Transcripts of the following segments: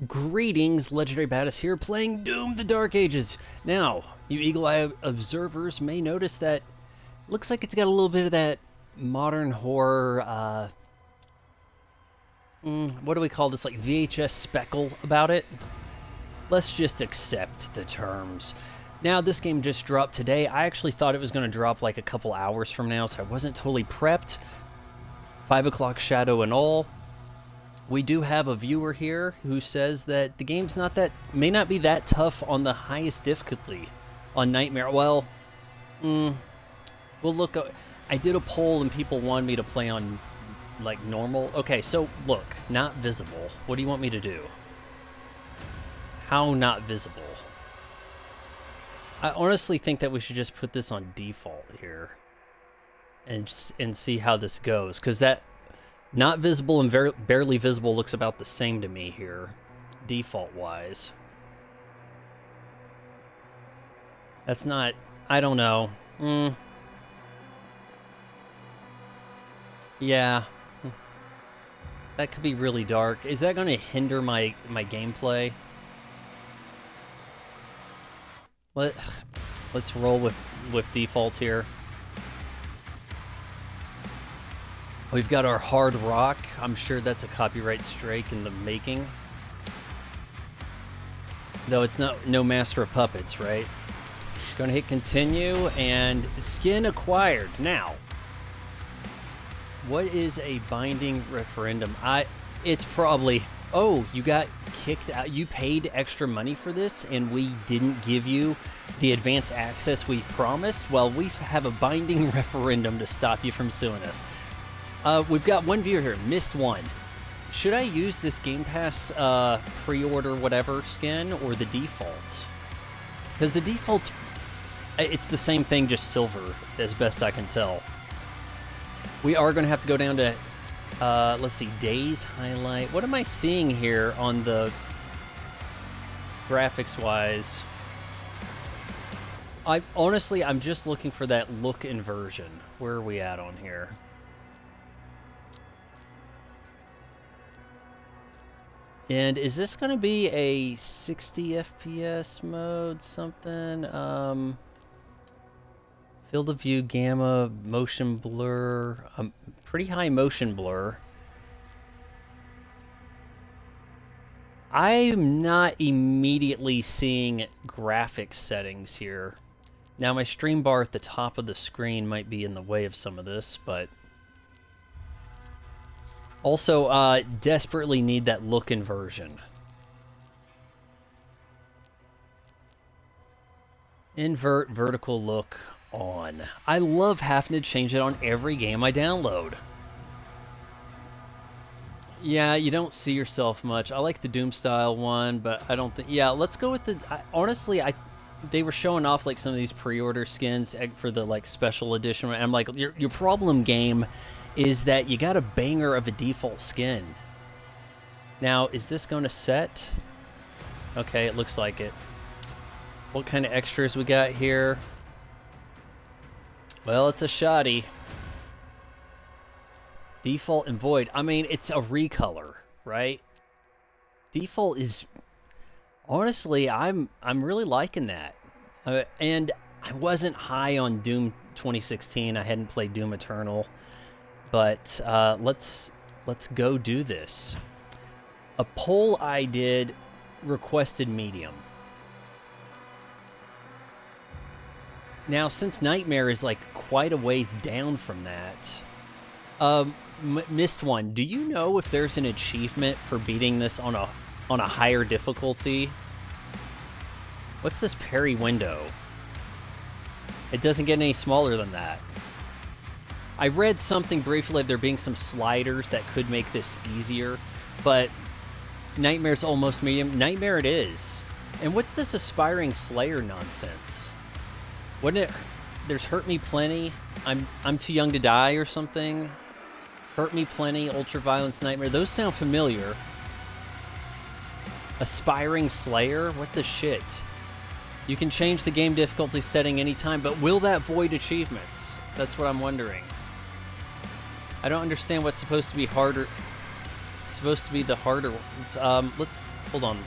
Greetings, Legendary Badass here, playing Doom the Dark Ages. Now, you eagle-eye observers may notice that looks like it's got a little bit of that modern horror, what do we call this, like VHS speckle about it? Let's just accept the terms. Now, this game just dropped today. I actually thought it was going to drop like a couple hours from now, so I wasn't totally prepped. 5 o'clock shadow and all. We do have a viewer here who says that the game's may not be that tough on the highest difficulty on Nightmare. Well, we'll look. I did a poll and people wanted me to play on like normal. Okay, so look, not visible. What do you want me to do? How not visible? I honestly think that we should just put this on default here and see how this goes, because that not visible and barely visible looks about the same to me here, default-wise. That's not... I don't know. Yeah. That could be really dark. Is that going to hinder my gameplay? Let's roll with default here. We've got our hard rock. I'm sure that's a copyright strike in the making. Though it's no Master of Puppets, right? Gonna hit continue, and skin acquired. Now, what is a binding referendum? It's probably, oh, you got kicked out. You paid extra money for this, and we didn't give you the advance access we promised? Well, we have a binding referendum to stop you from suing us. We've got one viewer here, Missed One. Should I use this Game Pass pre-order whatever skin or the defaults? Because the defaults, it's the same thing, just silver, as best I can tell. We are going to have to go down to, let's see, days highlight. What am I seeing here on the graphics-wise? Honestly, I'm just looking for that look inversion. Where are we at on here? And is this going to be a 60 FPS mode, something? Field of view, gamma, motion blur, pretty high motion blur. I'm not immediately seeing graphics settings here. Now, my stream bar at the top of the screen might be in the way of some of this, but... Also, desperately need that look inversion. Invert vertical look on. I love having to change it on every game I download. Yeah, you don't see yourself much. I like the Doom style one, but I don't think... Yeah, let's go with the... honestly, they were showing off like some of these pre-order skins for the like special edition. And I'm like, your problem, game, is that you got a banger of a default skin. Now, is this going to set? Okay, it looks like it. What kind of extras we got here? Well, it's a shoddy. Default and void. I mean, it's a recolor, right? Default is... Honestly, I'm really liking that. And I wasn't high on Doom 2016. I hadn't played Doom Eternal. But let's go do this. A poll I did requested medium. Now, since Nightmare is like quite a ways down from that, Missed One, do you know if there's an achievement for beating this on a higher difficulty? What's this parry window? It doesn't get any smaller than that. I read something briefly of there being some sliders that could make this easier, but Nightmare's almost medium. Nightmare it is. And what's this Aspiring Slayer nonsense? Wouldn't it... There's Hurt Me Plenty, I'm Too Young to Die or something. Hurt Me Plenty, Ultraviolence Nightmare. Those sound familiar. Aspiring Slayer? What the shit? You can change the game difficulty setting anytime, but will that void achievements? That's what I'm wondering. I don't understand what's supposed to be harder. It's supposed to be the harder ones. hold on.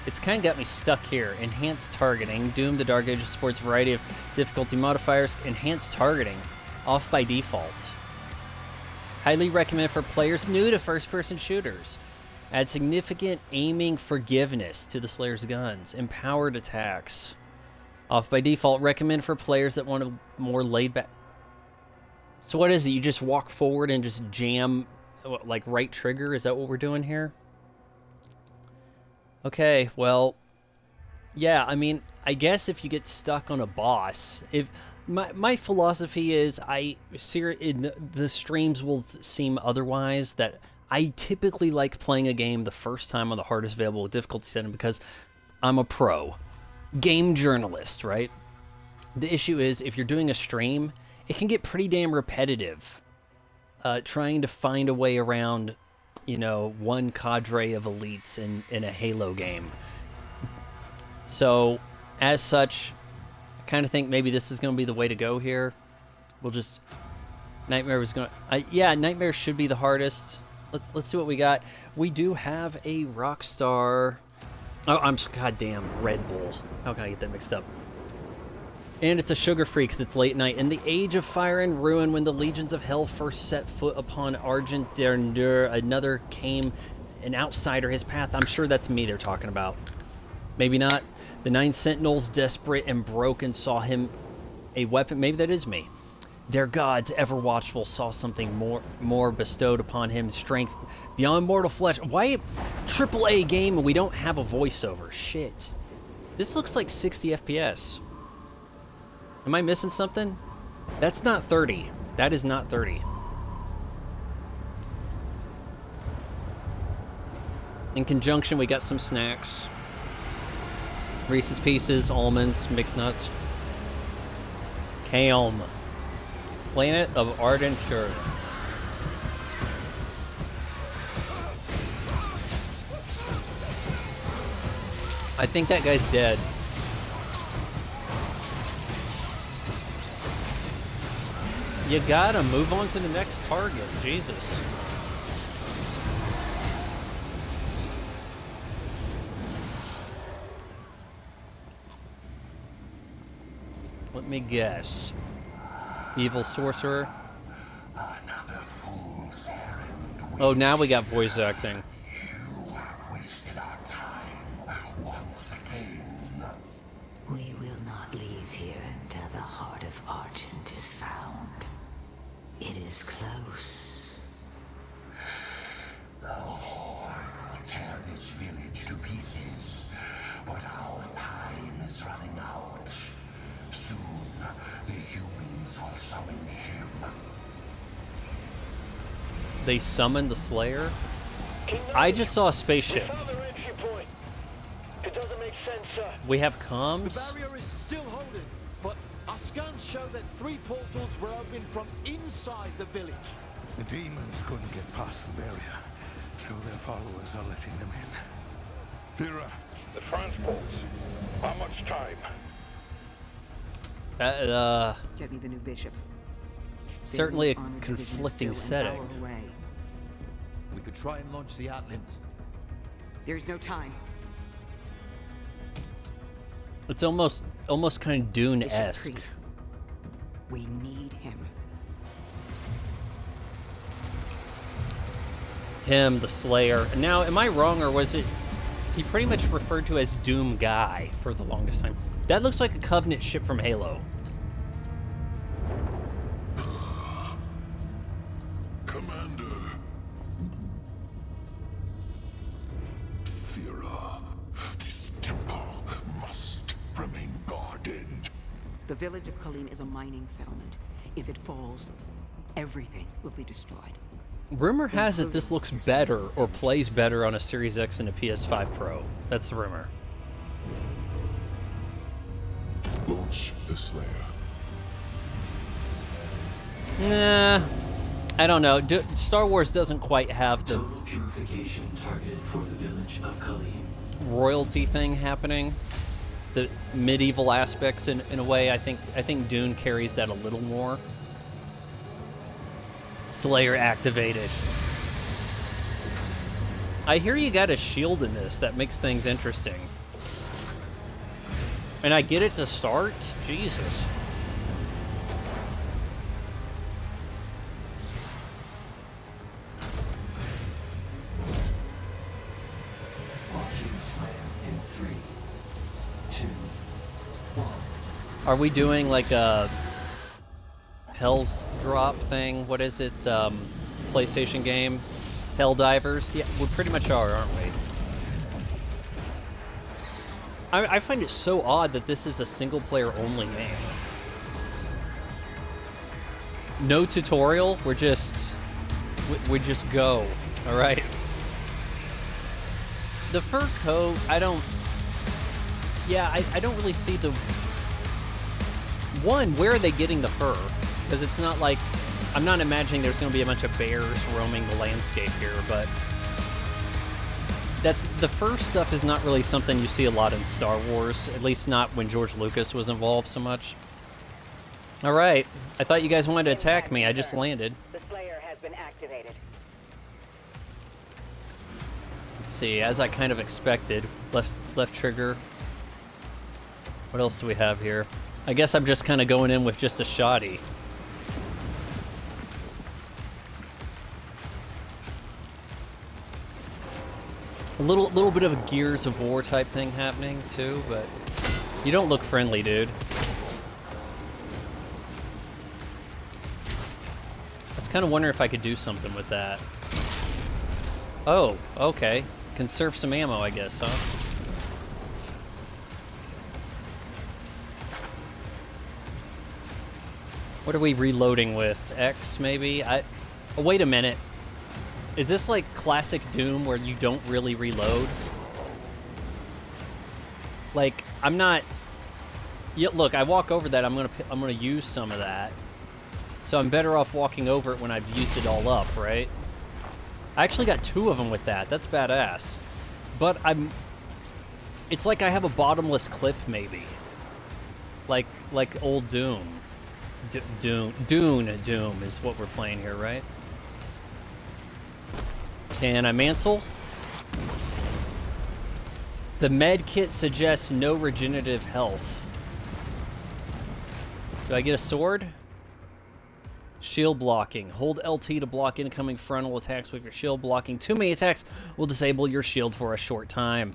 It's kind of got me stuck here. Enhanced targeting. Doom, the Dark Ages supports a variety of difficulty modifiers. Enhanced targeting. Off by default. Highly recommended for players new to first-person shooters. Add significant aiming forgiveness to the Slayer's guns. Empowered attacks. Off by default. Recommend for players that want a more laid-back... So what is it? You just walk forward and just jam, like, right trigger? Is that what we're doing here? Okay, well... Yeah, I mean, I guess if you get stuck on a boss... My philosophy is, the streams will seem otherwise, that I typically like playing a game the first time on the hardest available difficulty setting because I'm a pro. Game journalist, right? The issue is, if you're doing a stream, it can get pretty damn repetitive. Trying to find a way around, you know, one cadre of elites in a Halo game. So, as such, I kind of think maybe this is going to be the way to go here. We'll just... Nightmare was going to... yeah, Nightmare should be the hardest. Let's see what we got. We do have a Rockstar... Oh, I'm... Goddamn, Red Bull. How can I get that mixed up? And it's a sugar-free because it's late night. In the age of fire and ruin, when the legions of hell first set foot upon Argent Derndure, another came, an outsider his path. I'm sure that's me they're talking about. Maybe not. The 9 sentinels, desperate and broken, saw him a weapon. Maybe that is me. Their gods, ever watchful, saw something more bestowed upon him, strength beyond mortal flesh. Why AAA game and we don't have a voiceover? Shit. This looks like 60 FPS. Am I missing something? That's not 30. That is not 30. In conjunction, we got some snacks. Reese's Pieces, almonds, mixed nuts. Kaom. Planet of Ardent Shore. I think that guy's dead. You gotta move on to the next target, Jesus. Let me guess. Evil sorcerer. Oh, now we got voice acting. You have wasted our time once again. We will not leave here until the heart of Argent is found. It is close. The Horde will tear this village to pieces, but our time is running out. Soon, the humans will summon him. They summoned the Slayer? I just saw a spaceship. It doesn't make sense, sir. We have comms? The barrier is still holding, but our scans show that 3 portals were opened from inside the village. The demons couldn't get past the barrier, so their followers are letting them in. Thera. The transports. How much time? Get me the new bishop. Certainly a Valen's armored division is conflicting still an setting. hour away. We could try and launch the Atlands. There's no time. It's almost kind of Bishop Dune-esque. Creed. We need him. Him, the Slayer. Now, am I wrong, or was it... He pretty much referred to as Doom Guy for the longest time. That looks like a Covenant ship from Halo. Commander. Thera, this temple must remain guarded. The village of Colleen is a mining settlement. If it falls, everything will be destroyed. Rumor has it this looks better or plays better on a Series X and a PS5 Pro. That's the rumor. Launch the Slayer. Nah, I don't know. Star Wars doesn't quite have the Total purification targeted for the village of Kalim. royalty thing happening. The medieval aspects in a way. I think Dune carries that a little more. Slayer activated. I hear you got a shield in this. That makes things interesting. And I get it to start? Jesus. Are we doing like a Hell's Drop thing? What is it? PlayStation game? Helldivers? Yeah, we pretty much are, aren't we? I find it so odd that this is a single-player only game. No tutorial. We just go. All right. The fur coat. I don't really see the. One, where are they getting the fur? Because it's not like, I'm not imagining there's going to be a bunch of bears roaming the landscape here, but the fur stuff is not really something you see a lot in Star Wars, at least not when George Lucas was involved so much. All right, I thought you guys wanted to attack me. I just landed. The Slayer has been activated. Let's see, as I kind of expected, left trigger. What else do we have here? I guess I'm just kind of going in with just a shoddy. A little bit of a Gears of War type thing happening too, but you don't look friendly, dude. I was kind of wondering if I could do something with that. Oh, okay. Conserve some ammo, I guess, huh? What are we reloading with? X, maybe? Oh, wait a minute. Is this like classic Doom where you don't really reload? Like, I'm not... Yeah, look, I walk over that, I'm gonna use some of that. So I'm better off walking over it when I've used it all up, right? I actually got 2 of them with that. That's badass. But it's like I have a bottomless clip, maybe. Like old Doom. Dune is what we're playing here, right? Can I mantle? The med kit suggests no regenerative health. Do I get a sword? Shield blocking. Hold LT to block incoming frontal attacks with your shield blocking. Too many attacks will disable your shield for a short time.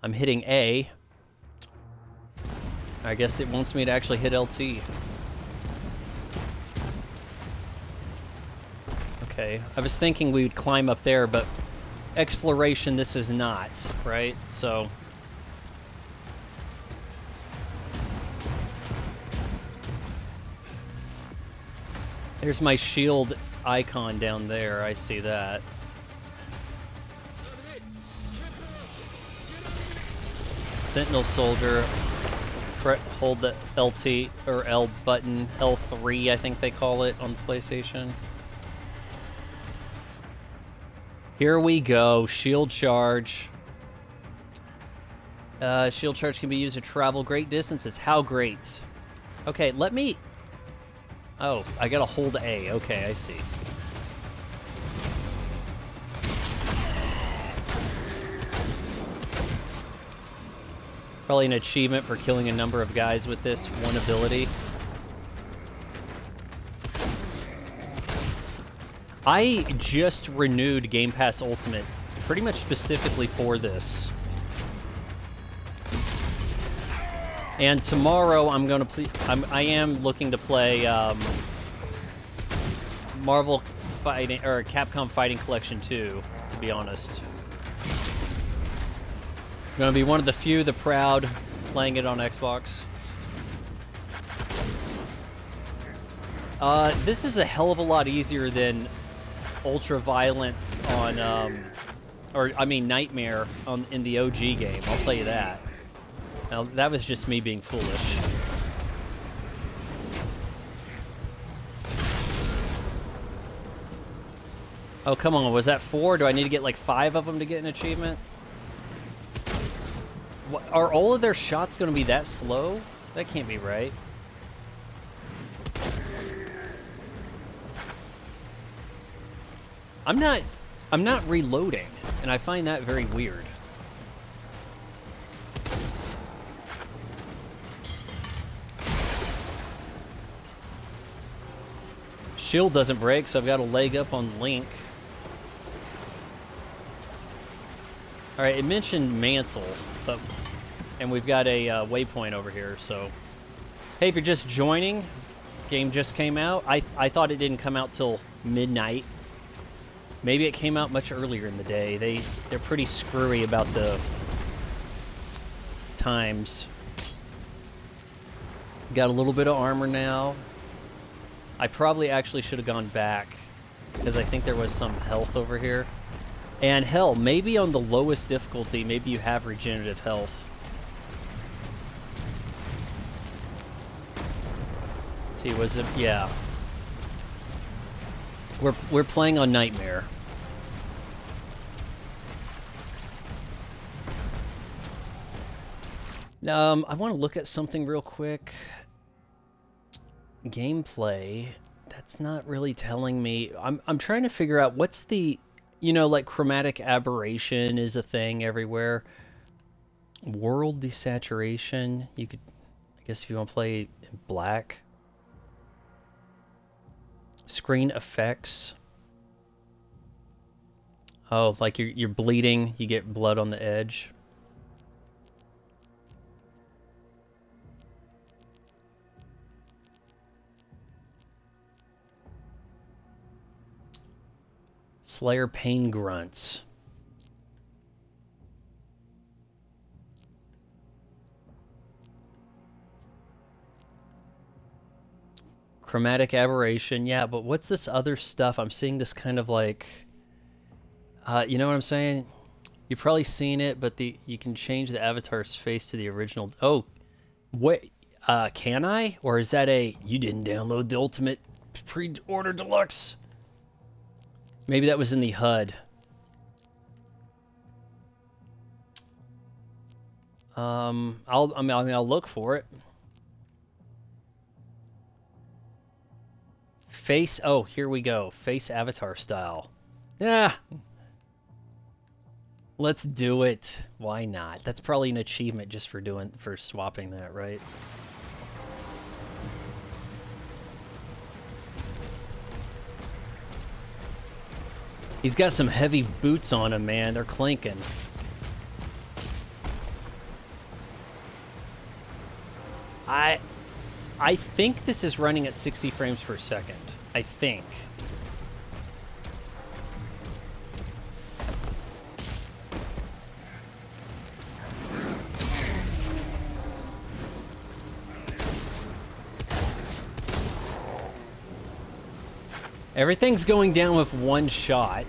I'm hitting A. I guess it wants me to actually hit LT. Okay, I was thinking we would climb up there, but exploration this is not, right? So... There's my shield icon down there, I see that. Sentinel soldier. Hold the LT or L button, L3 I think they call it on the PlayStation. Here we go, shield charge. Shield charge can be used to travel great distances. How great? Okay, let me... Oh, I gotta hold A. Okay, I see. Probably an achievement for killing a number of guys with this one ability. I just renewed Game Pass Ultimate pretty much specifically for this. And tomorrow I'm going to play... I am looking to play Marvel Fighting... or Capcom Fighting Collection 2, to be honest. I'm going to be one of the few, the proud, playing it on Xbox. This is a hell of a lot easier than Ultra Violence on... or, I mean, Nightmare in the OG game, I'll tell you that. Now, that was just me being foolish. Oh, come on, was that 4? Do I need to get like 5 of them to get an achievement? What, are all of their shots going to be that slow? That can't be right. I'm not... I'm not reloading, and I find that very weird. Shield doesn't break, so I've got a leg up on Link. Alright, it mentioned Mantle, but, and we've got a waypoint over here, so... Hey, if you're just joining, game just came out. I thought it didn't come out till midnight. Maybe it came out much earlier in the day. They're pretty screwy about the times. Got a little bit of armor now. I probably actually should have gone back, because I think there was some health over here. And hell, maybe on the lowest difficulty, maybe you have regenerative health. Let's see, was it? Yeah. We're playing on Nightmare. I want to look at something real quick. Gameplay. That's not really telling me. I'm trying to figure out what's the, you know, like chromatic aberration is a thing everywhere. World desaturation. You could, I guess, if you want to play in black. Screen effects. Oh, like you're bleeding, you get blood on the edge. Slayer pain grunts. Chromatic aberration, yeah, but what's this other stuff? I'm seeing this kind of like, you know what I'm saying? You've probably seen it, but you can change the avatar's face to the original. Oh, wait, can I? Or is that a, you didn't download the Ultimate Pre-Order Deluxe? Maybe that was in the HUD. I'll look for it. Face, oh, here we go. Face avatar style. Yeah. Let's do it. Why not? That's probably an achievement just for swapping that, right? He's got some heavy boots on him, man. They're clinking. I think this is running at 60 frames per second. I think. Everything's going down with one shot.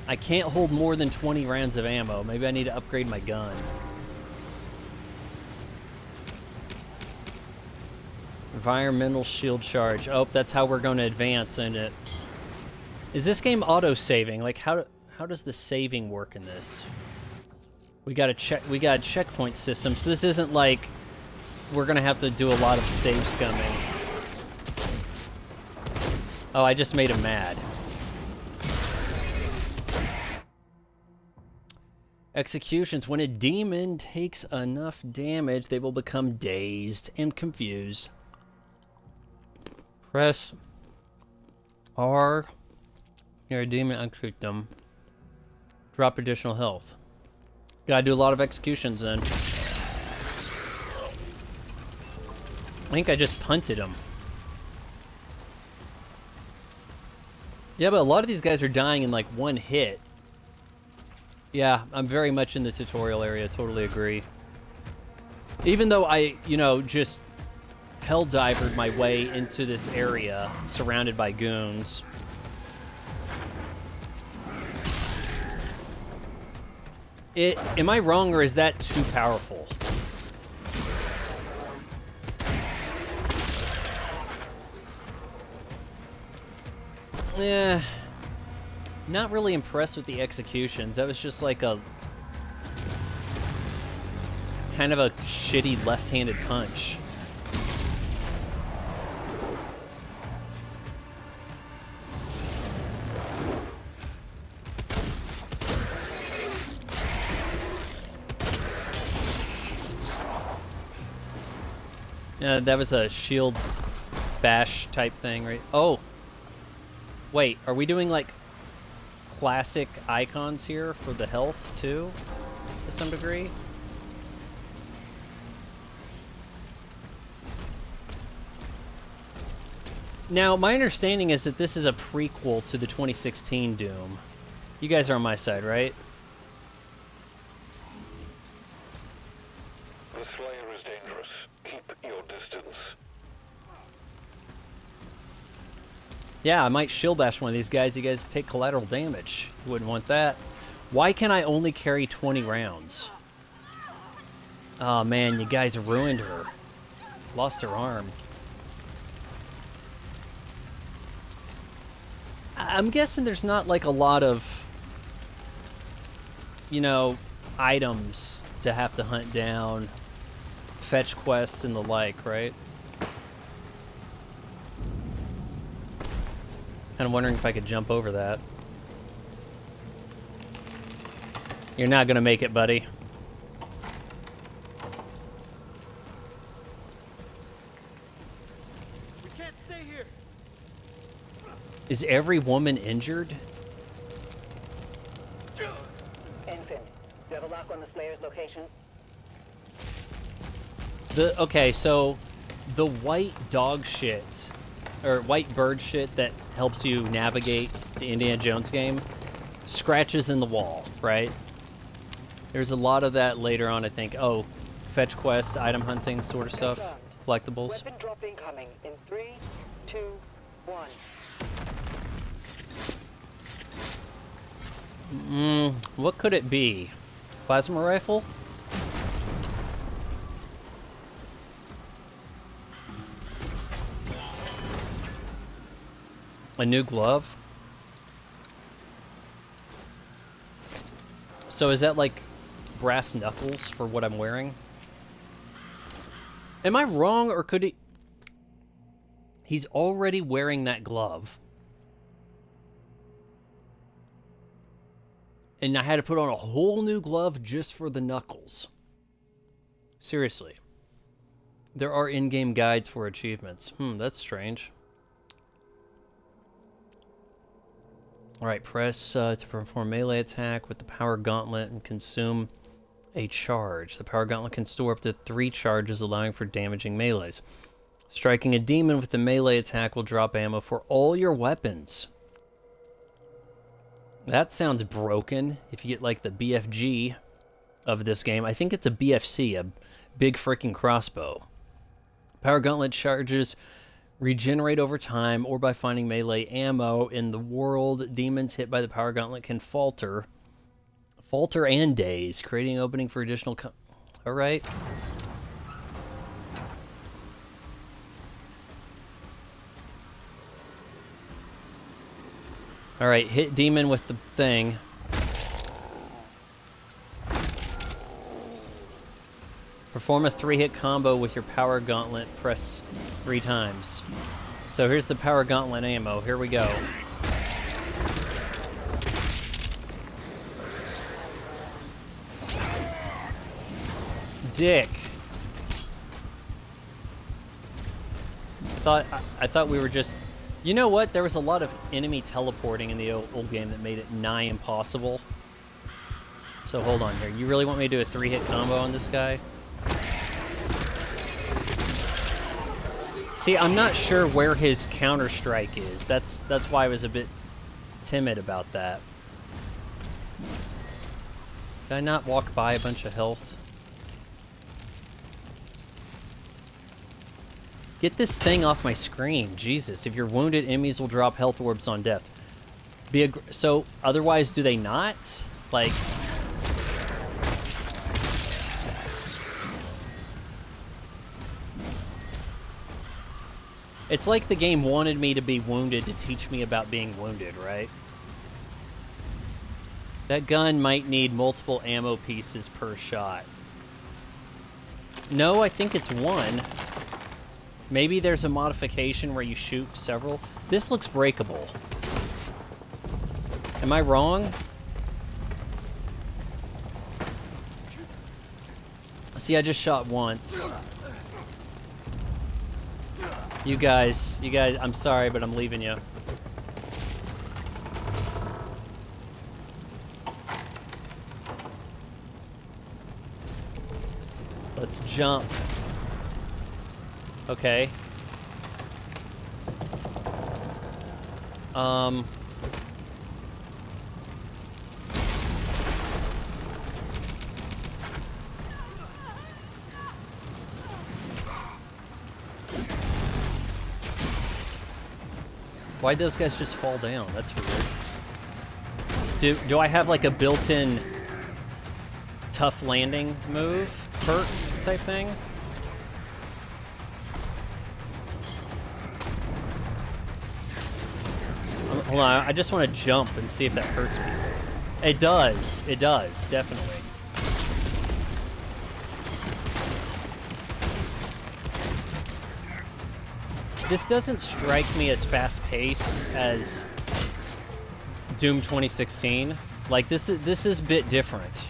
I can't hold more than 20 rounds of ammo. Maybe I need to upgrade my gun. Environmental shield charge. Oh, that's how we're going to advance, isn't it? Is this game auto-saving? Like, how does the saving work in this? We got a checkpoint system, so this isn't like we're going to have to do a lot of save scumming. Oh, I just made him mad. Executions. When a demon takes enough damage, they will become dazed and confused. Press R. You're a demon, execute them. Drop additional health. Gotta do a lot of executions then. I think I just punted him. Yeah, but a lot of these guys are dying in like one hit. Yeah, I'm very much in the tutorial area, totally agree. Even though I, you know, just hell-divered my way into this area, surrounded by goons. Am I wrong, or is that too powerful? Yeah, not really impressed with the executions. That was just like a kind of a shitty left-handed punch. That was a shield bash type thing, right? Oh! Wait, are we doing like classic icons here for the health too? To some degree? Now, my understanding is that this is a prequel to the 2016 Doom. You guys are on my side, right? The Slayer is dangerous. Keep your distance. Yeah, I might shield bash one of these guys. You guys take collateral damage. You wouldn't want that. Why can I only carry 20 rounds? Oh man, you guys ruined her. Lost her arm. I'm guessing there's not like a lot of, you know, items to have to hunt down, fetch quests and the like, right? Kind of wondering if I could jump over that. You're not gonna make it, buddy. We can't stay here. Is every woman injured? Ensign, do you have a lock on the Slayer's location? Okay, so the white dog shit, or white bird shit that helps you navigate the Indiana Jones game, scratches in the wall, right? There's a lot of that later on, I think. Oh, fetch quest, item hunting sort of stuff, collectibles. Weapon drop incoming in 3, 2, 1. What could it be? Plasma rifle? A new glove? So is that like brass knuckles for what I'm wearing? Am I wrong, or could he... He's already wearing that glove. And I had to put on a whole new glove just for the knuckles. Seriously. There are in-game guides for achievements. That's strange. Alright, press to perform melee attack with the power gauntlet and consume a charge. The power gauntlet can store up to 3 charges, allowing for damaging melees. Striking a demon with the melee attack will drop ammo for all your weapons. That sounds broken. If you get like the BFG of this game, I think it's a BFC, a big freaking crossbow. Power gauntlet charges regenerate over time or by finding melee ammo in the world. Demons hit by the power gauntlet can falter and daze, creating an opening for additional alright. Alright, hit demon with the thing. Perform a 3-hit combo with your power gauntlet. Press 3 times. So here's the power gauntlet ammo. Here we go. Dick. I thought we were just... You know what? There was a lot of enemy teleporting in the old game that made it nigh impossible. So hold on here. You really want me to do a 3-hit combo on this guy? See, I'm not sure where his counter-strike is. That's why I was a bit timid about that. Did I not walk by a bunch of health? Get this thing off my screen. Jesus, if you're wounded, enemies will drop health orbs on death. So, otherwise do they not? Like... It's like the game wanted me to be wounded to teach me about being wounded, right? That gun might need multiple ammo pieces per shot. No, I think it's 1. Maybe there's a modification where you shoot several. This looks breakable. Am I wrong? See, I just shot once. You guys, I'm sorry, but I'm leaving you. Let's jump. Okay. Why'd those guys just fall down? That's weird. Do I have like a built-in tough landing move, perk type thing? Hold on, I just want to jump and see if that hurts me. It does, definitely. This doesn't strike me as fast-paced as Doom 2016. Like, this is a bit different.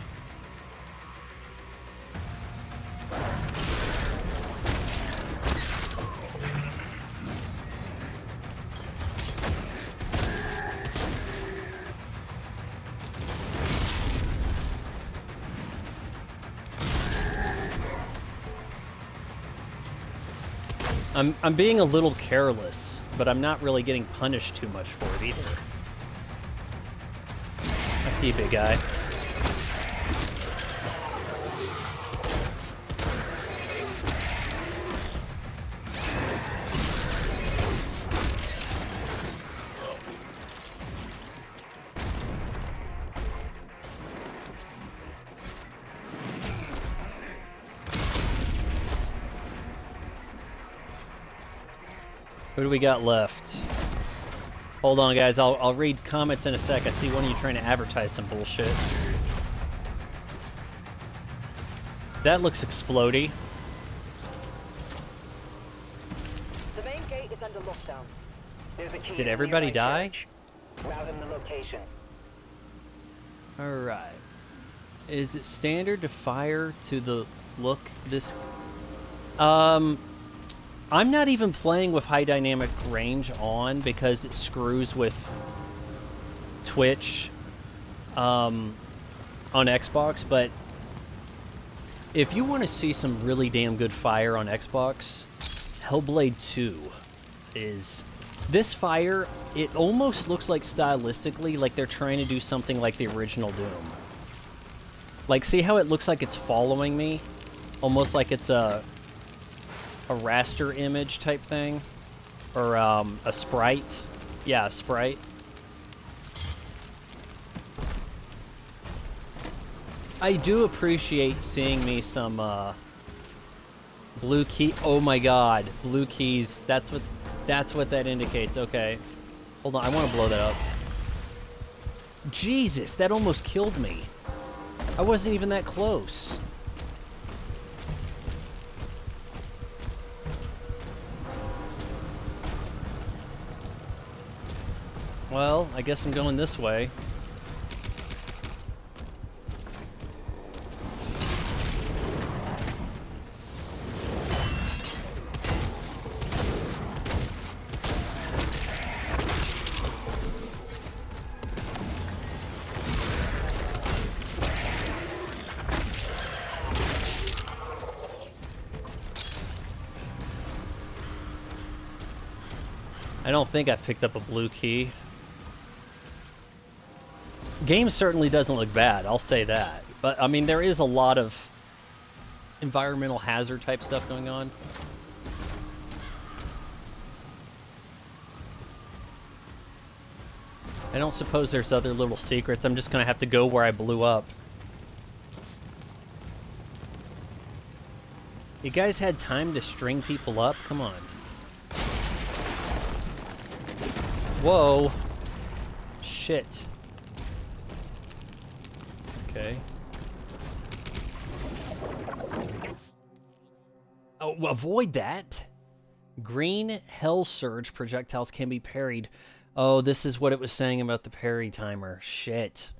I'm being a little careless, but I'm not really getting punished too much for it either. I see you, big guy. Who do we got left? Hold on, guys. I'll read comments in a sec. I see one of you trying to advertise some bullshit. That looks explodey. The main gate is under lockdown. There's a key. Did everybody die? Route in the location. Alright. Is it standard to fire to the look this... I'm not even playing with high dynamic range on because it screws with Twitch on Xbox, but if you want to see some really damn good fire on Xbox, Hellblade 2 is... This fire, it almost looks like stylistically like they're trying to do something like the original Doom. Like, see how it looks like it's following me? Almost like it's a raster image type thing, or a sprite. Yeah, a sprite. I do appreciate seeing me some blue key. Oh my god, blue keys. That's what that indicates. Okay, hold on. I want to blow that up. Jesus, that almost killed me. I wasn't even that close. Well, I guess I'm going this way. I don't think I picked up a blue key. Game certainly doesn't look bad, I'll say that. But, I mean, there is a lot of environmental hazard type stuff going on. I don't suppose there's other little secrets. I'm just gonna have to go where I blew up. You guys had time to string people up? Come on. Whoa. Shit. Okay. Oh, avoid that. Green Hell Surge projectiles can be parried. Oh, this is what it was saying about the parry timer. Shit.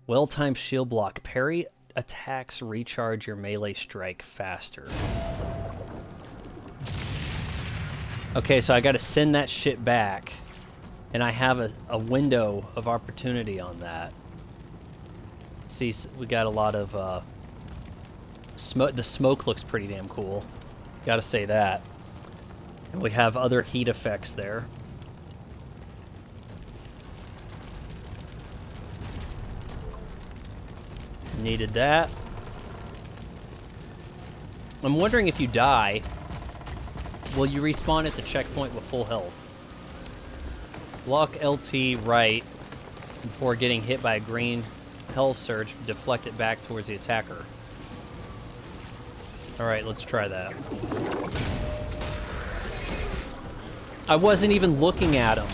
Well-timed shield block. Parry attacks recharge your melee strike faster. Okay, so I gotta send that shit back. And I have a window of opportunity on that. See, we got a lot of smoke. The smoke looks pretty damn cool. Gotta say that. And we have other heat effects there. Needed that. I'm wondering if you die, will you respawn at the checkpoint with full health? Lock LT right before getting hit by a green hell surge, deflect it back towards the attacker. Alright, let's try that. I wasn't even looking at him.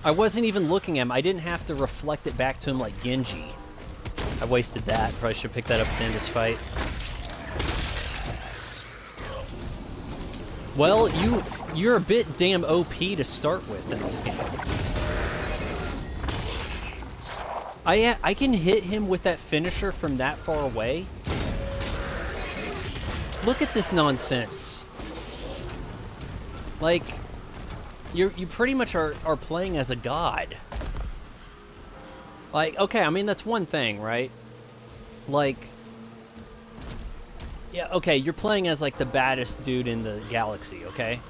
I wasn't even looking at him. I didn't have to reflect it back to him like Genji. I wasted that. Probably should pick that up at the end of this fight. Well, you're a bit damn OP to start with in this game. I can hit him with that finisher from that far away. Look at this nonsense. Like, you pretty much are playing as a god. Like, okay, I mean, that's one thing, right? Like, yeah, okay, you're playing as, like, the baddest dude in the galaxy, okay?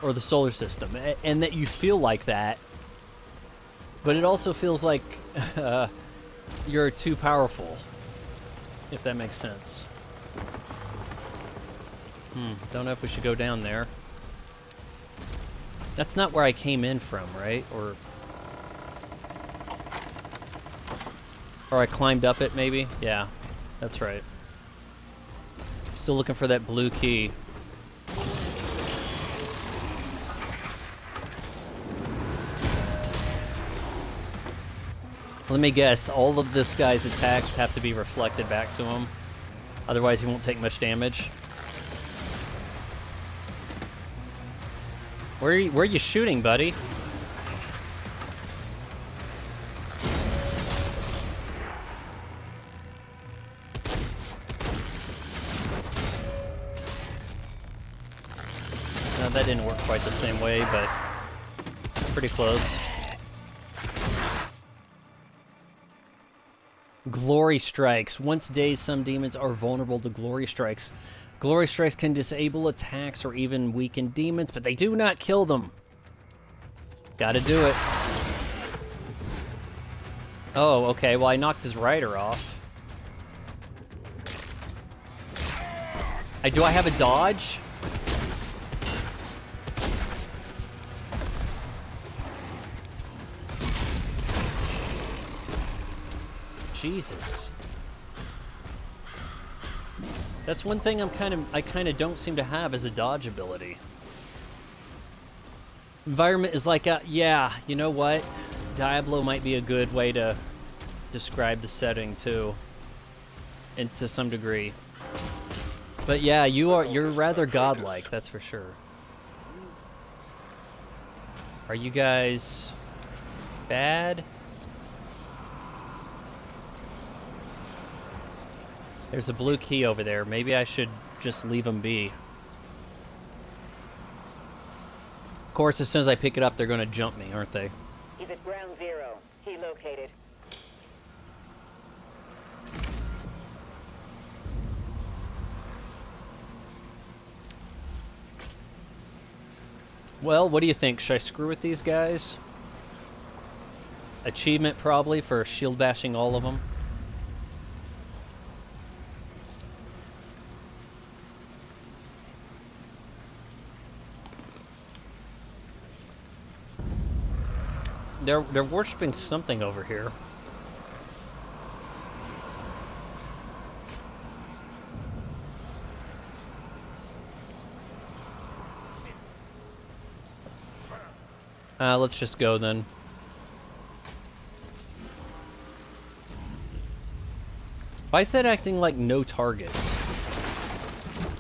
Or the solar system, and that you feel like that, but it also feels like you're too powerful, if that makes sense. Don't know if we should go down there. That's not where I came in from, right? Or I climbed up it, maybe? Yeah, that's right. Still looking for that blue key. Let me guess, all of this guy's attacks have to be reflected back to him. Otherwise he won't take much damage. Where are you shooting, buddy? No, that didn't work quite the same way, but pretty close. Glory strikes. Once dazed, some demons are vulnerable to glory strikes. Glory strikes can disable attacks or even weaken demons, but they do not kill them. Gotta do it. Oh, okay. Well, I knocked his rider off. Do I have a dodge? Jesus. That's one thing I kind of don't seem to have is a dodge ability. Environment is like yeah, you know what? Diablo might be a good way to describe the setting too. And to some degree. But yeah, you're rather godlike, that's for sure. Are you guys bad? There's a blue key over there. Maybe I should just leave them be. Of course, as soon as I pick it up, they're going to jump me, aren't they? He's at ground zero. Key located. Well, what do you think? Should I screw with these guys? Achievement probably for shield bashing all of them. They're worshiping something over here. Let's just go then. Why is that acting like no targets?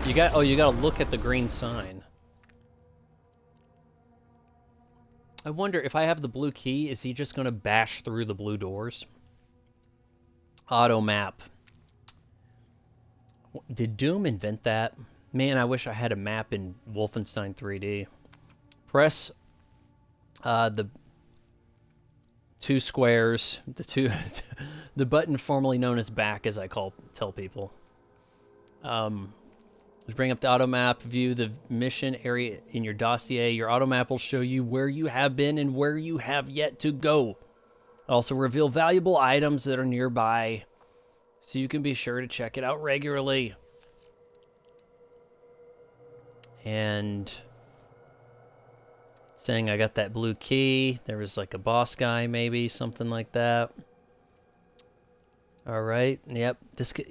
You gotta look at the green sign. I wonder if I have the blue key, is he just gonna bash through the blue doors? Auto map. Did Doom invent that? Man, I wish I had a map in Wolfenstein 3D. Press the two squares, the button formerly known as back, as I tell people. Let's bring up the auto map, view the mission area in your dossier. Your auto map will show you where you have been and where you have yet to go. Also reveal valuable items that are nearby, so you can be sure to check it out regularly. And saying I got that blue key. There was like a boss guy, maybe something like that. All right. Yep.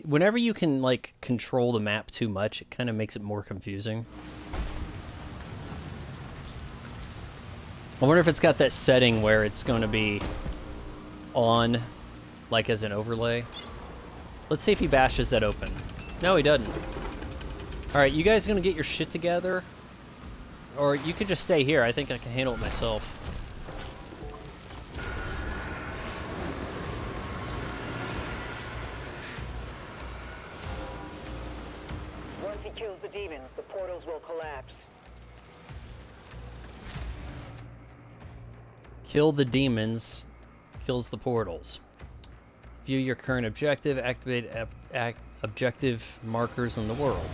Whenever you can like control the map too much, it kind of makes it more confusing. I wonder if it's got that setting where it's going to be on, like as an overlay. Let's see if he bashes that open. No, he doesn't. All right, you guys gonna get your shit together? Or you could just stay here. I think I can handle it myself. Once he kills the demons, the portals will collapse. Kill the demons, kills the portals. View your current objective, activate objective markers in the world.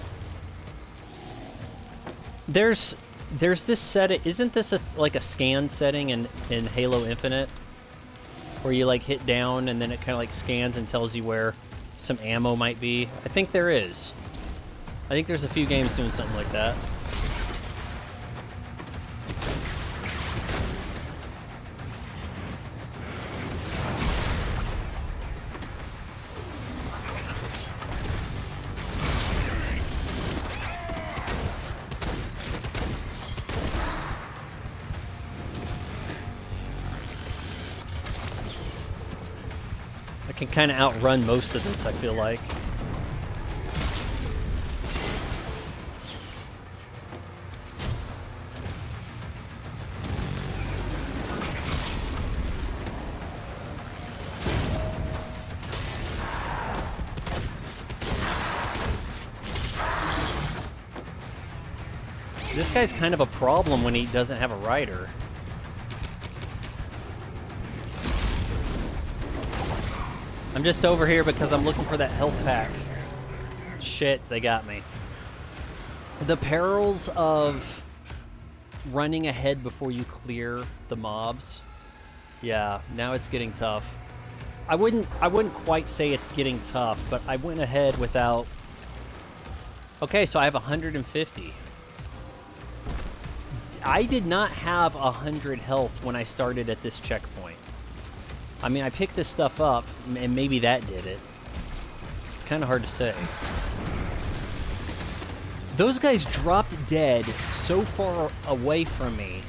There's this setting. Isn't this like a scan setting in Halo Infinite, where you like hit down and then it kind of like scans and tells you where some ammo might be? I think there is. I think there's a few games doing something like that. Can kind of outrun most of this, I feel like. This guy's kind of a problem when he doesn't have a rider. I'm just over here because I'm looking for that health pack. Shit, they got me. The perils of running ahead before you clear the mobs. Yeah, now it's getting tough. I wouldn't quite say it's getting tough, but I went ahead without... Okay, so I have 150. I did not have 100 health when I started at this checkpoint. I mean, I picked this stuff up, and maybe that did it. It's kind of hard to say. Those guys dropped dead so far away from me.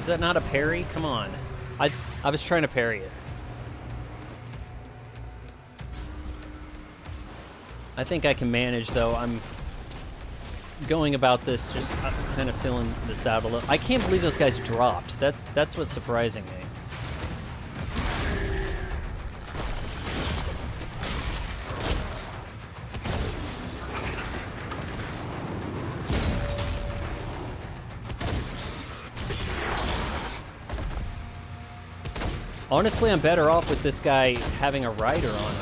Is that not a parry? Come on. I was trying to parry it. I think I can manage, though. I'm going about this, just kind of feeling this out a little. I can't believe those guys dropped. That's what's surprising me. Honestly, I'm better off with this guy having a rider on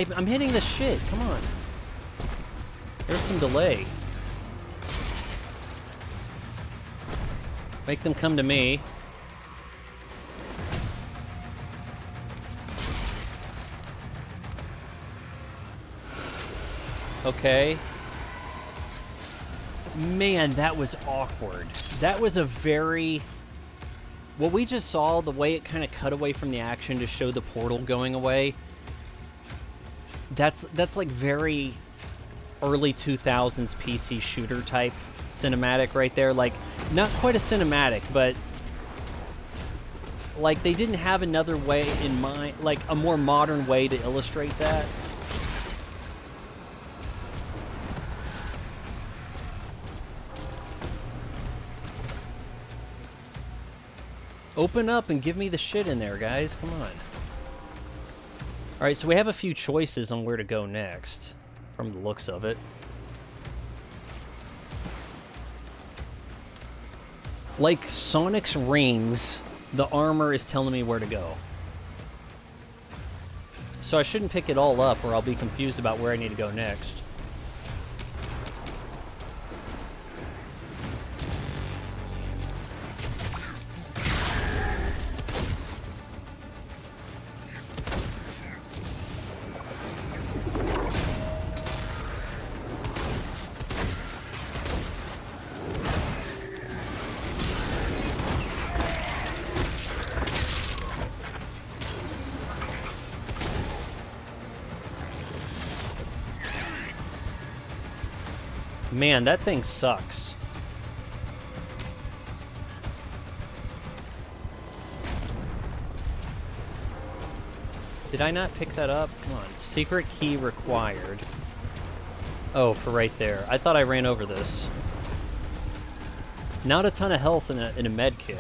him. I'm hitting the shit. Come on. There's some delay. Make them come to me. Okay. Man, that was awkward. That was a very... What we just saw, the way it kind of cut away from the action to show the portal going away, that's like very early 2000s PC shooter type cinematic right there. Like, not quite a cinematic, but like they didn't have another way in mind, like a more modern way to illustrate that. Open up and give me the shit in there, guys. Come on. Alright, so we have a few choices on where to go next, from the looks of it. Like Sonic's rings, the armor is telling me where to go. So I shouldn't pick it all up or I'll be confused about where I need to go next. Man, that thing sucks. Did I not pick that up? Come on. Secret key required. Oh, for right there. I thought I ran over this. Not a ton of health in a med kit.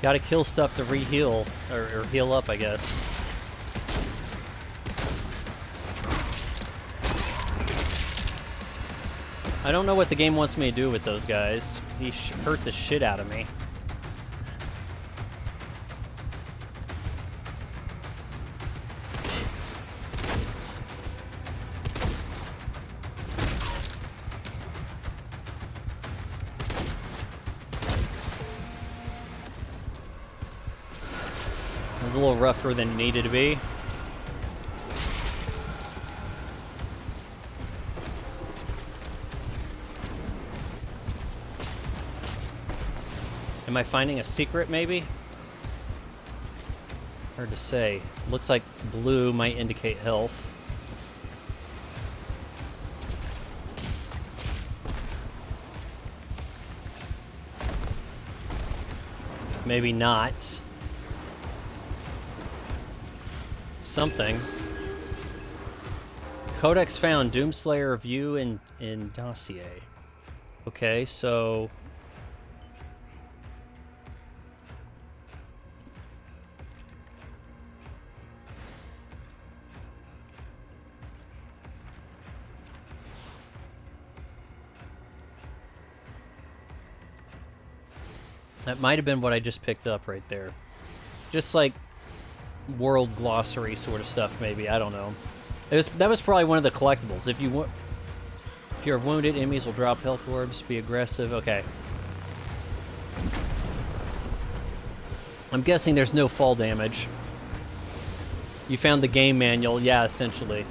Gotta kill stuff to re-heal, or heal up, I guess. I don't know what the game wants me to do with those guys. He hurt the shit out of me. A little rougher than it needed to be. Am I finding a secret, maybe? Hard to say. Looks like blue might indicate health. Maybe not. Something. Codex found. Doomslayer view in dossier. Okay, so that might have been what I just picked up right there. Just like world glossary sort of stuff, maybe. I don't know. That was probably one of the collectibles. If you're wounded, enemies will drop health orbs. Be aggressive. Okay. I'm guessing there's no fall damage. You found the game manual. Yeah, essentially.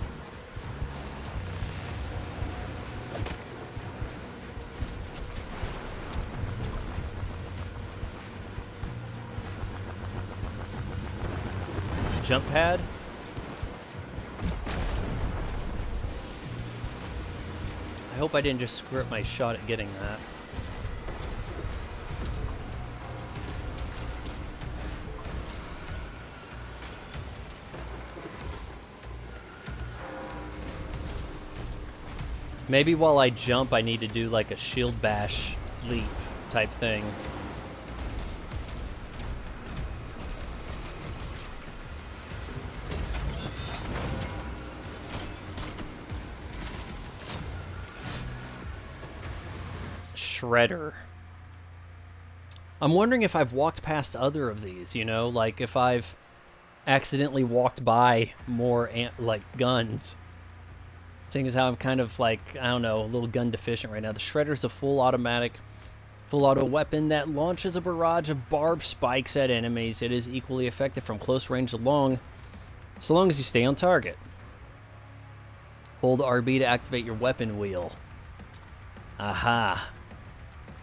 Jump pad? I hope I didn't just screw up my shot at getting that. Maybe while I jump I need to do like a shield bash leap type thing. Shredder. I'm wondering if I've walked past other of these, you know, like if I've accidentally walked by more like guns. Seeing as how I'm kind of like, I don't know, a little gun deficient right now. The Shredder's a full auto weapon that launches a barrage of barbed spikes at enemies. It is equally effective from close range to long, so long as you stay on target. Hold RB to activate your weapon wheel. Aha.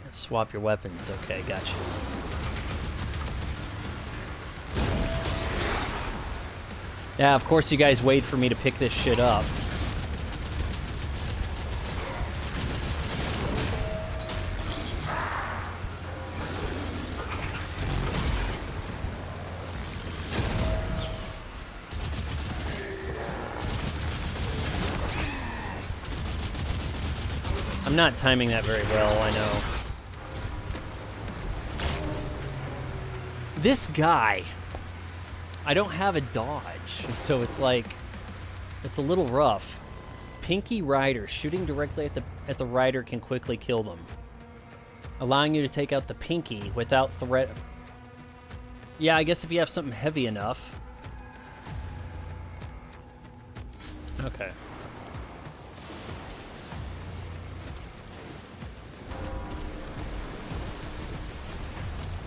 Let's swap your weapons. Okay, gotcha. Yeah, of course you guys wait for me to pick this shit up. I'm not timing that very well, I know. This guy, I don't have a dodge, so it's like, it's a little rough. Pinky Rider, shooting directly at the rider can quickly kill them, allowing you to take out the pinky without threat. Yeah, I guess if you have something heavy enough. Okay.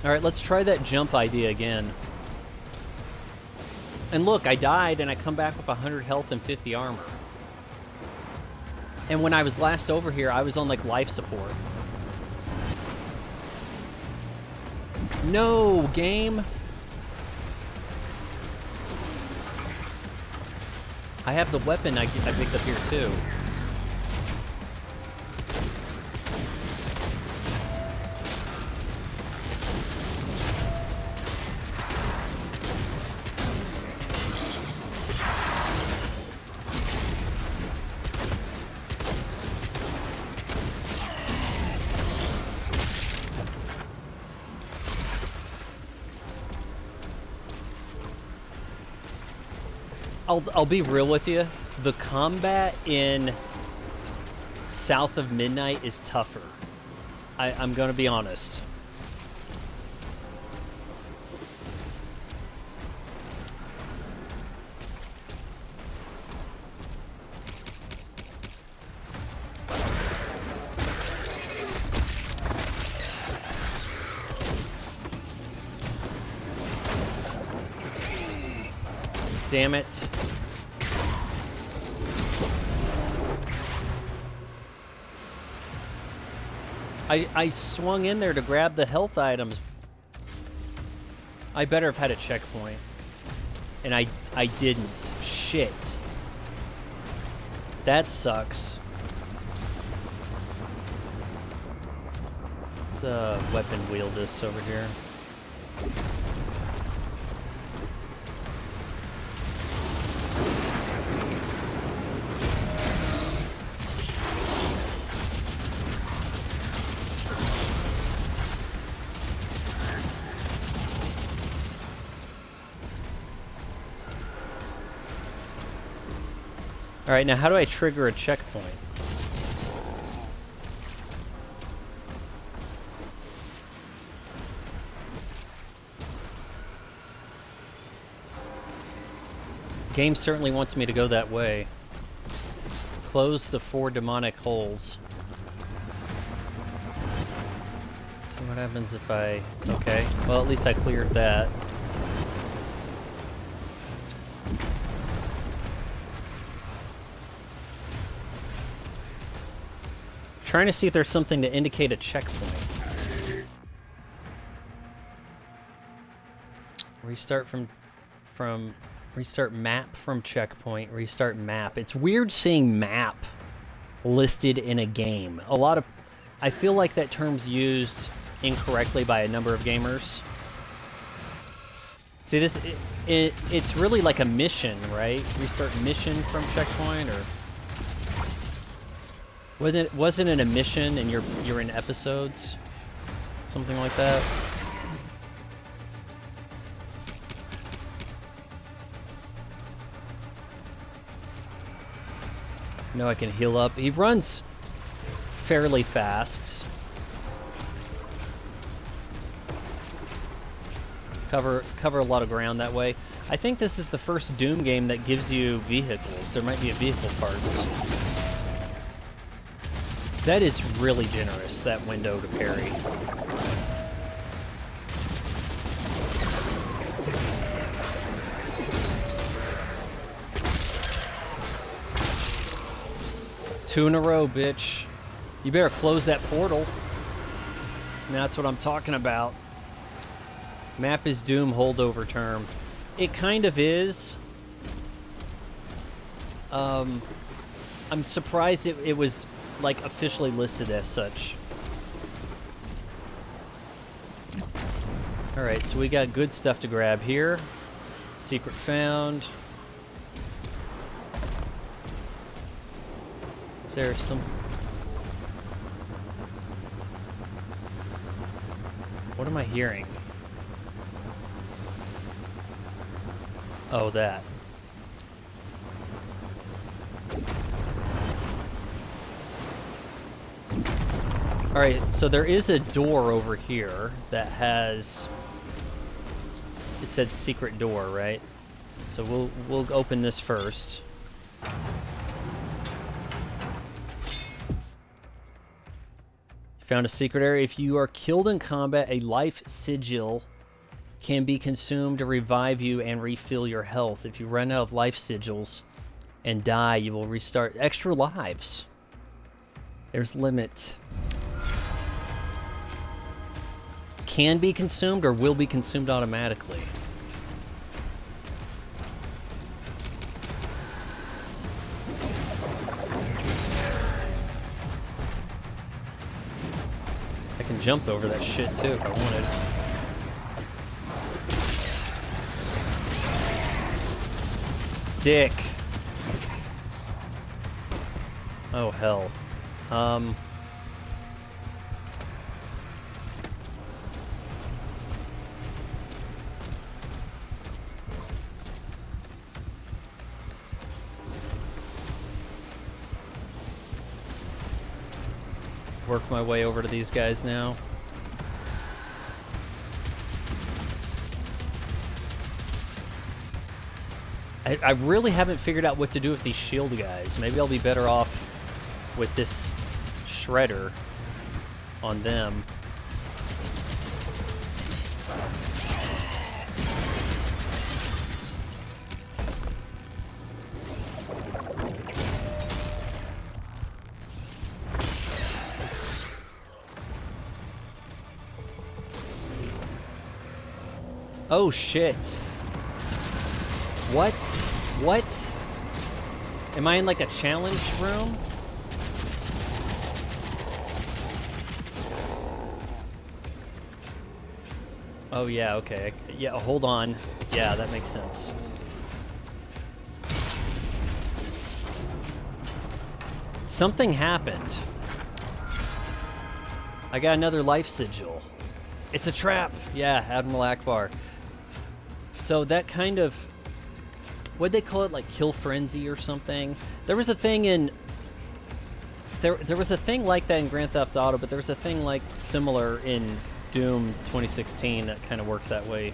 Alright, let's try that jump idea again. And look, I died and I come back with 100 health and 50 armor. And when I was last over here, I was on like life support. No, game! I have the weapon I picked up here too. I'll be real with you. The combat in South of Midnight is tougher. I'm gonna be honest. Damn it. I swung in there to grab the health items. I better have had a checkpoint. And I didn't. Shit. That sucks. Let's weapon wield this over here. Alright, now how do I trigger a checkpoint? Game certainly wants me to go that way. Close the 4 demonic holes. So what happens if I... Okay, well at least I cleared that. Trying to see if there's something to indicate a checkpoint. Restart restart map from checkpoint, restart map. It's weird seeing map listed in a game. I feel like that term's used incorrectly by a number of gamers. See this, it's really like a mission, right? Restart mission from checkpoint, or wasn't it a mission and you're in episodes? Something like that. No, I can heal up. He runs fairly fast. Cover a lot of ground that way. I think this is the first Doom game that gives you vehicles. There might be a vehicle parts. That is really generous, that window to parry. Two in a row, bitch. You better close that portal. And that's what I'm talking about. Map is Doom holdover term. It kind of is. I'm surprised it was, like, officially listed as such. Alright, so we got good stuff to grab here. Secret found. Is there some... What am I hearing? Oh, that. Alright, so there is a door over here that has... It said secret door, right? So we'll open this first. Found a secret area. If you are killed in combat, a life sigil can be consumed to revive you and refill your health. If you run out of life sigils and die, you will restart extra lives. There's limit. Can be consumed or will be consumed automatically. I can jump over that shit too if I wanted. Dick. Oh hell. Work my way over to these guys now. I really haven't figured out what to do with these shield guys. Maybe I'll be better off with this shredder on them. Oh shit. What? What? Am I in like a challenge room? Oh yeah, okay. Yeah, hold on. Yeah, that makes sense. Something happened. I got another life sigil. It's a trap! Yeah, Admiral Akbar. So that kind of... What'd they call it? Like kill frenzy or something? There was a thing in... There was a thing like that in Grand Theft Auto, but there was a thing like similar in Doom 2016 that kind of worked that way.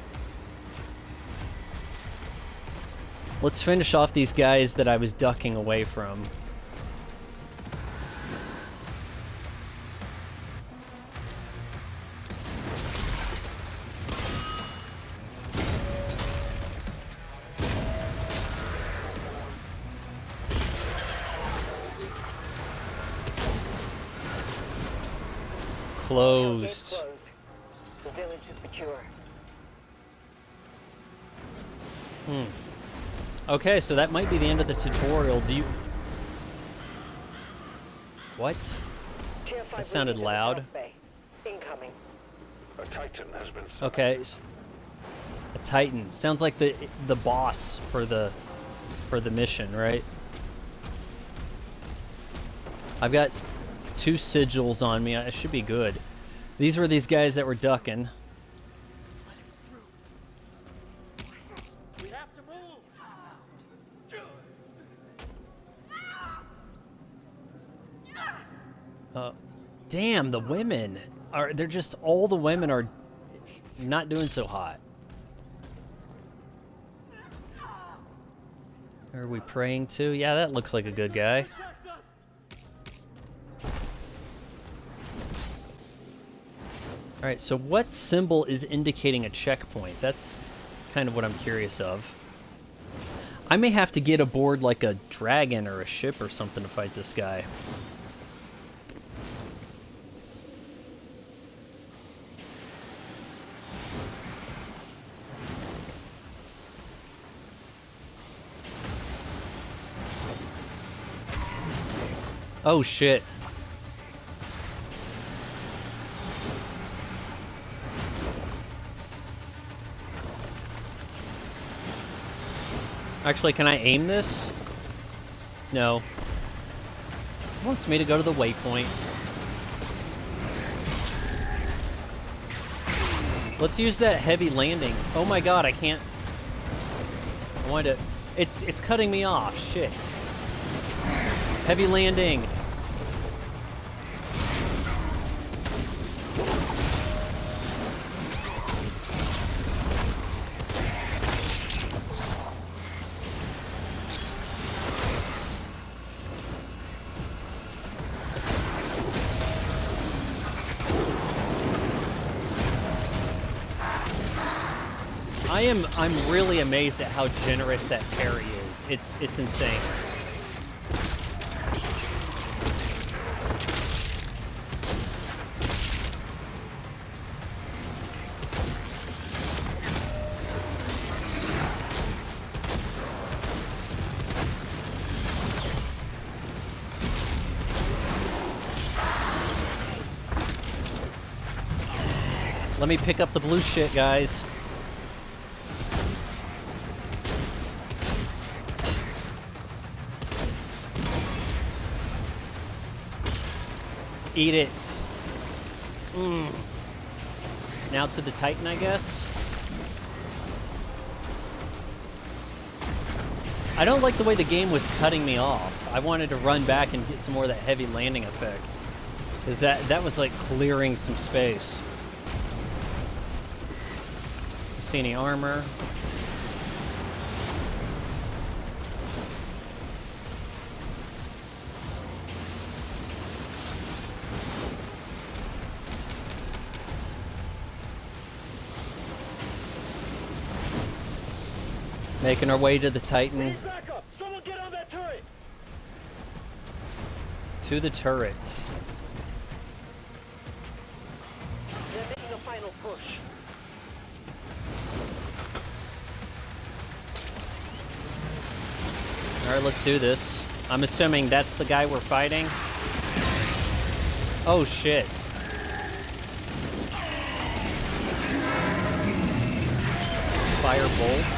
Let's finish off these guys that I was ducking away from. Closed. The village is secure. Okay, so that might be the end of the tutorial. Do you... What? That sounded loud. Incoming. A Titan has been summoned. Okay. A Titan. Sounds like the boss for the mission, right? I've got 2 sigils on me. I should be good. These were these guys that were ducking. We have to move. Damn, the women are... They're just... All the women are not doing so hot. Who are we praying to? Yeah, that looks like a good guy. Alright, so what symbol is indicating a checkpoint? That's kind of what I'm curious of. I may have to get aboard like a dragon or a ship or something to fight this guy. Oh shit. Actually, can I aim this? No. It wants me to go to the waypoint. Let's use that heavy landing. Oh my god, I can't. I wanted to. It's cutting me off. Shit. Heavy landing. I'm really amazed at how generous that parry is. It's insane. Let me pick up the blue shit, guys. Eat it. Now to the Titan, I guess. I don't like the way the game was cutting me off. I wanted to run back and get some more of that heavy landing effect. Because that was like clearing some space. You see any armor? Making our way to the Titan. Back up! Someone get on that turret! To the turret. They're making a final push. Alright, let's do this. I'm assuming that's the guy we're fighting. Oh shit. Fire bolts.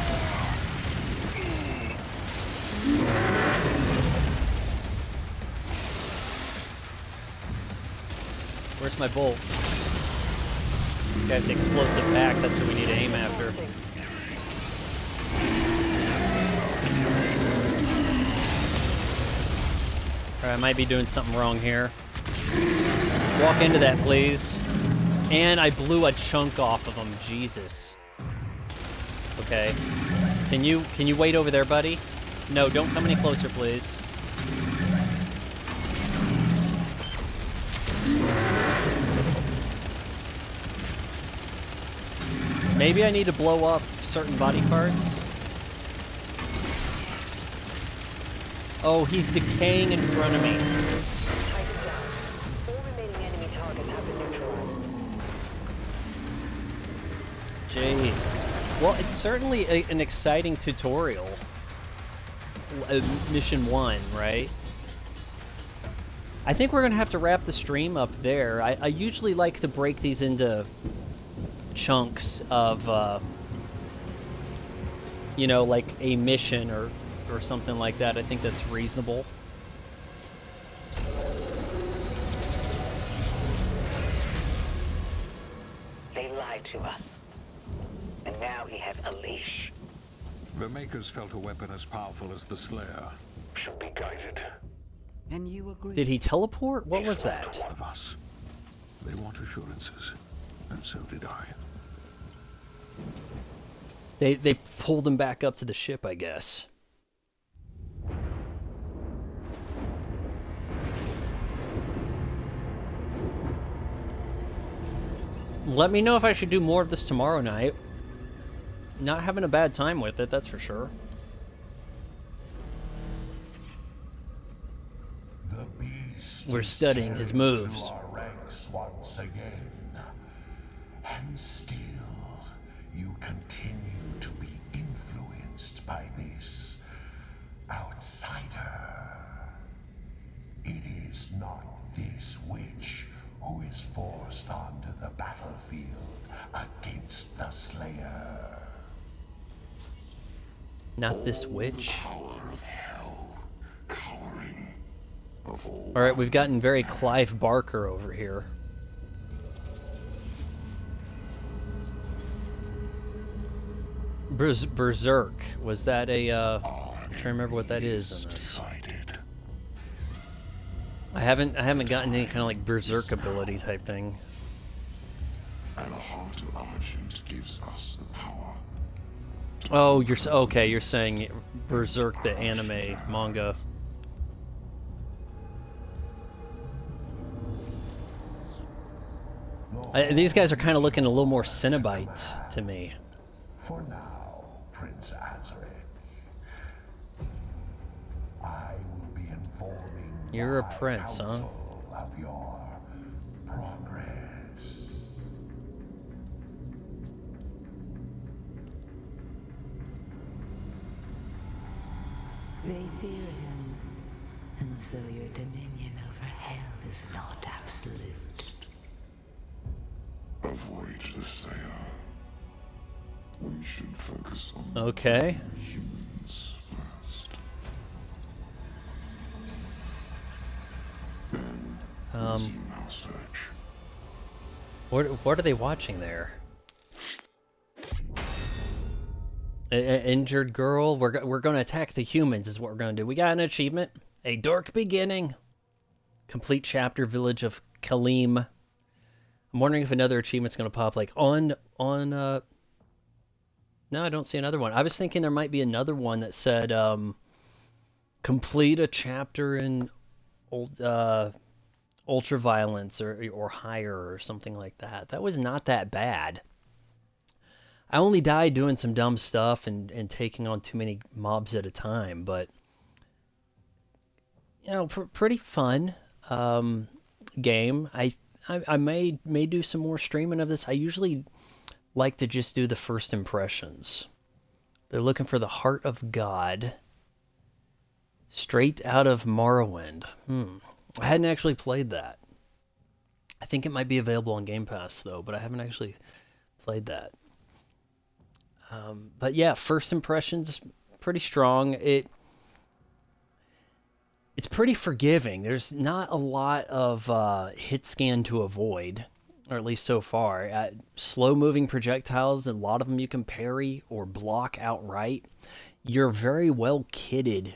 Where's my bolts? Got the explosive pack, that's what we need to aim after. Alright, I might be doing something wrong here. Walk into that, please. And I blew a chunk off of him, Jesus. Okay. Can you wait over there, buddy? No, don't come any closer, please. Maybe I need to blow up certain body parts. Oh, he's decaying in front of me. Titan down. All remaining enemy targets have been neutralized. Jeez. Well, it's certainly an exciting tutorial. Mission 1, right? I think we're going to have to wrap the stream up there. I usually like to break these into chunks of, you know, like a mission or something like that. I think that's reasonable. They lied to us. And now he has a leash. The Makers felt a weapon as powerful as the Slayer. Should be guided. And you agree? Did he teleport? What was that? One of us. They want assurances, and so did I. They pulled him back up to the ship, I guess. Let me know if I should do more of this tomorrow night. Not having a bad time with it, that's for sure. The beast We're is studying his tearing moves. through our ranks once again. And still, you continue to be influenced by this outsider. It is not this witch who is forced onto the battlefield against the Slayer. Not this witch. Power of hell, cowering of all. Alright, we've gotten very Clive Barker over here. Berserk. Was that a, I'm trying to remember what that is in this. I haven't gotten any kind of like Berserk ability type thing. And the heart of Argent gives us the power. Oh, okay, you're saying Berserk, the anime manga. These guys are kind of looking a little more Cenobite to me. For now, Prince Azaric, I will be informing You're a my prince, huh? council of your progress. They fear him, and so your dominion over hell is not absolute. Avoid the Slayer. We should focus on Okay. humans first. Then resume our search. What are they watching there? Injured girl. We're going to attack the humans is what we're going to do. We got an achievement. A dark beginning. Complete chapter village of Kalim. I'm wondering if another achievement's going to pop like on no, I don't see another one. I was thinking there might be another one that said complete a chapter in ultraviolence or higher or something like that. That was not that bad. I only died doing some dumb stuff and taking on too many mobs at a time, but you know, pretty fun game. I may do some more streaming of this. I usually like to just do the first impressions. They're looking for the Heart of God. Straight out of Morrowind. I hadn't actually played that. I think it might be available on Game Pass though, but I haven't actually played that. But yeah, first impressions, pretty strong. It's pretty forgiving. There's not a lot of hit scan to avoid, or at least so far. Slow-moving projectiles, a lot of them you can parry or block outright. You're very well kitted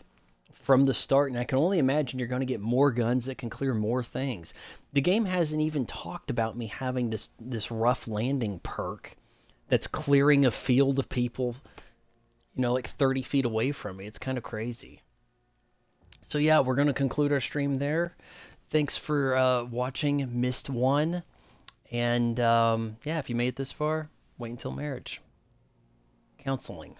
from the start, and I can only imagine you're going to get more guns that can clear more things. The game hasn't even talked about me having this rough landing perk that's clearing a field of people, you know, like 30 feet away from me. It's kind of crazy. So yeah, we're going to conclude our stream there. Thanks for watching Myst 1. And yeah, if you made it this far, wait until marriage. Counseling.